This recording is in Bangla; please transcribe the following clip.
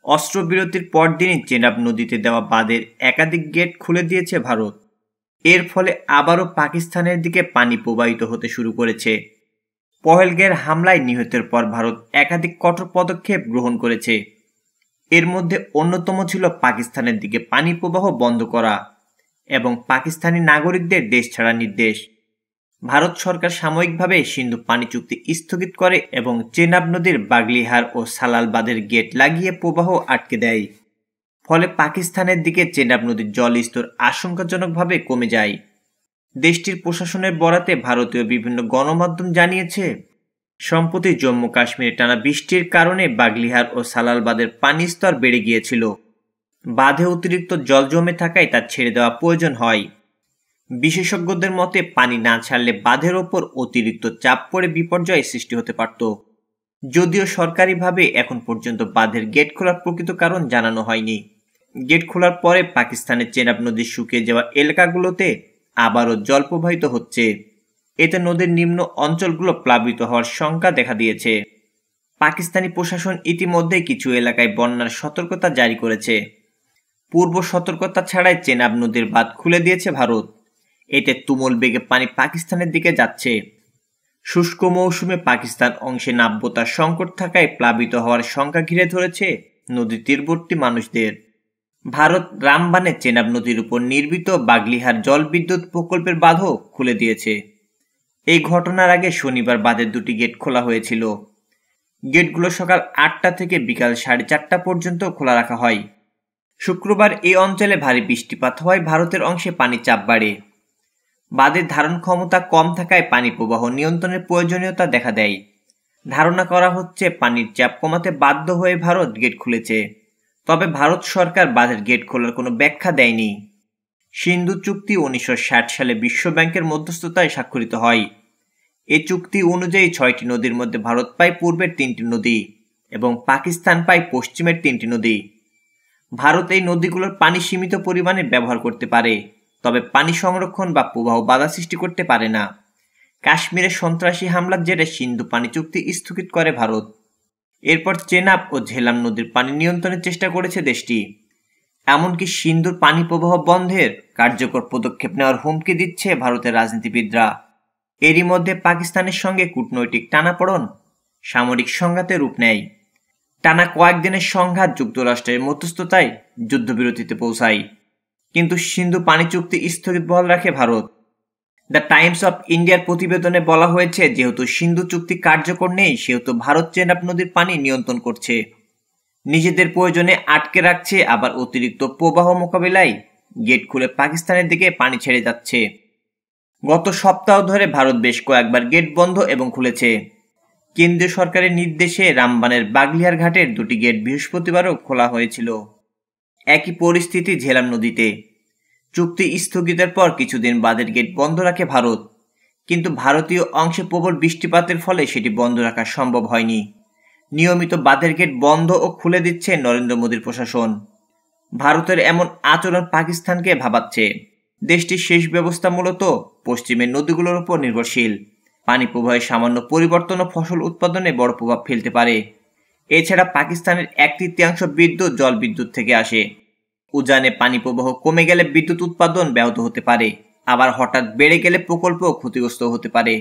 অস্ত্রবিরতির পরদিনই চেনাব নদীতে দেওয়া বাঁধের একাধিক গেট খুলে দিয়েছে ভারত। এর ফলে আবারও পাকিস্তানের দিকে পানি প্রবাহিত হতে শুরু করেছে। পহেলগাঁওয়ের হামলায় নিহতের পর ভারত একাধিক কঠোর পদক্ষেপ গ্রহণ করেছে। এর মধ্যে অন্যতম ছিল পাকিস্তানের দিকে পানি প্রবাহ বন্ধ করা এবং পাকিস্তানি নাগরিকদের দেশ ছাড়ার নির্দেশ। ভারত সরকার সাময়িকভাবে সিন্ধু পানি চুক্তি স্থগিত করে এবং চেনাব নদীর বাগলিহার ও সালাল বাঁধের গেট লাগিয়ে প্রবাহ আটকে দেয়। ফলে পাকিস্তানের দিকে চেনাব নদীর জল স্তর আশঙ্কাজনকভাবে কমে যায়। দেশটির প্রশাসনের বরাতে ভারতীয় বিভিন্ন গণমাধ্যম জানিয়েছে, সম্প্রতি জম্মু কাশ্মীরে টানা বৃষ্টির কারণে বাগলিহার ও সালাল বাঁধের পানি স্তর বেড়ে গিয়েছিল। বাঁধে অতিরিক্ত জল জমে থাকায় তা ছেড়ে দেওয়া প্রয়োজন হয়। বিশেষজ্ঞদের মতে পানি না ছাড়লে বাঁধের ওপর অতিরিক্ত চাপ পড়ে বিপর্যয় সৃষ্টি হতে পারত। যদিও সরকারিভাবে এখন পর্যন্ত বাঁধের গেট খোলার প্রকৃত কারণ জানানো হয়নি। গেট খোলার পরে পাকিস্তানের চেনাব নদীর শুকিয়ে যাওয়া এলাকাগুলোতে আবারও জল প্রবাহিত হচ্ছে। এতে নদীর নিম্ন অঞ্চলগুলো প্লাবিত হওয়ার শঙ্কা দেখা দিয়েছে। পাকিস্তানি প্রশাসন ইতিমধ্যেই কিছু এলাকায় বন্যার সতর্কতা জারি করেছে। পূর্ব সতর্কতা ছাড়াই চেনাব নদীর বাঁধ খুলে দিয়েছে ভারত। এতে তুমুল বেগে পানি পাকিস্তানের দিকে যাচ্ছে। শুষ্ক মৌসুমে পাকিস্তান অংশে নাব্যতার সংকট থাকায় প্লাবিত হওয়ার শঙ্কা ঘিরে ধরেছে নদীর তীরবর্তী মানুষদের। ভারত রামবানে চেনাব নদীর উপর নির্মিত বাগলিহার জল বিদ্যুৎ প্রকল্পের বাঁধও খুলে দিয়েছে। এই ঘটনার আগে শনিবার বাঁধের দুটি গেট খোলা হয়েছিল। গেটগুলো সকাল 8টা থেকে বিকাল 4:30 পর্যন্ত খোলা রাখা হয়। শুক্রবার এই অঞ্চলে ভারী বৃষ্টিপাত হওয়ায় ভারতের অংশে পানির চাপ বাড়ে। বাঁধের ধারণ ক্ষমতা কম থাকায় পানি প্রবাহ নিয়ন্ত্রণের প্রয়োজনীয়তা দেখা দেয়। ধারণা করা হচ্ছে পানির চাপ কমাতে বাধ্য হয়ে ভারত গেট খুলেছে। তবে ভারত সরকার বাঁধের গেট খোলার কোনো ব্যাখ্যা দেয়নি। সিন্ধু চুক্তি 1960 সালে বিশ্ব ব্যাংকের মধ্যস্থতায় স্বাক্ষরিত হয়। এ চুক্তি অনুযায়ী 6টি নদীর মধ্যে ভারত পায় পূর্বের 3টি নদী এবং পাকিস্তান পায় পশ্চিমের 3টি নদী। ভারত এই নদীগুলোর পানি সীমিত পরিমাণে ব্যবহার করতে পারে, তবে পানি সংরক্ষণ বা প্রবাহ বাধা সৃষ্টি করতে পারে না। কাশ্মীরে সন্ত্রাসী হামলার জেরে সিন্ধু পানি চুক্তি স্থগিত করে ভারত। এরপর চেনাব ও ঝেলাম নদীর পানি নিয়ন্ত্রণের চেষ্টা করেছে দেশটি। এমনকি সিন্ধুর পানি প্রবাহ বন্ধের কার্যকর পদক্ষেপ নেওয়ার হুমকি দিচ্ছে ভারতের রাজনীতিবিদরা। এরই মধ্যে পাকিস্তানের সঙ্গে কূটনৈতিক টানাপোড়েন সামরিক সংঘাতে রূপ নেয়। টানা কয়েকদিনের সংঘাত যুক্তরাষ্ট্রের মধ্যস্থতায় যুদ্ধবিরতিতে পৌঁছায়, কিন্তু সিন্ধু পানি চুক্তি স্থগিত বহাল রাখে ভারত। দ্য টাইমস অফ ইন্ডিয়ার প্রতিবেদনে বলা হয়েছে, যেহেতু সিন্ধু চুক্তি কার্যকর নেই সেহেতু ভারত চেনাব নদীর পানি নিয়ন্ত্রণ করছে, নিজেদের প্রয়োজনে আটকে রাখছে, আবার অতিরিক্ত প্রবাহ মোকাবিলায় গেট খুলে পাকিস্তানের দিকে পানি ছেড়ে যাচ্ছে। গত সপ্তাহ ধরে ভারত বেশ কয়েকবার গেট বন্ধ এবং খুলেছে। কেন্দ্রীয় সরকারের নির্দেশে রামবানের বাগলিহার ঘাটের দুটি গেট বৃহস্পতিবারও খোলা হয়েছিল। একই পরিস্থিতি ঝেলাম নদীতে। চুক্তি স্থগিতের পর কিছুদিন বাঁধের গেট বন্ধ রাখে ভারত, কিন্তু ভারতীয় অংশে প্রবল বৃষ্টিপাতের ফলে সেটি বন্ধ রাখা সম্ভব হয়নি। নিয়মিত বাঁধের গেট বন্ধ ও খুলে দিচ্ছে নরেন্দ্র মোদীর প্রশাসন। ভারতের এমন আচরণ পাকিস্তানকে ভাবাচ্ছে। দেশটির সেচ ব্যবস্থা মূলত পশ্চিমের নদীগুলোর উপর নির্ভরশীল। পানি প্রবাহে সামান্য পরিবর্তন ও ফসল উৎপাদনে বড় প্রভাব ফেলতে পারে। এছাড়া পাকিস্তানের 1/3 বিদ্যুৎ জল বিদ্যুৎ থেকে আসে। উজানে পানি প্রবাহ কমে গেলে বিদ্যুৎ উৎপাদন ব্যাহত হতে পারে, আবার হঠাৎ বেড়ে গেলে প্রকল্প ক্ষতিগ্রস্ত হতে পারে।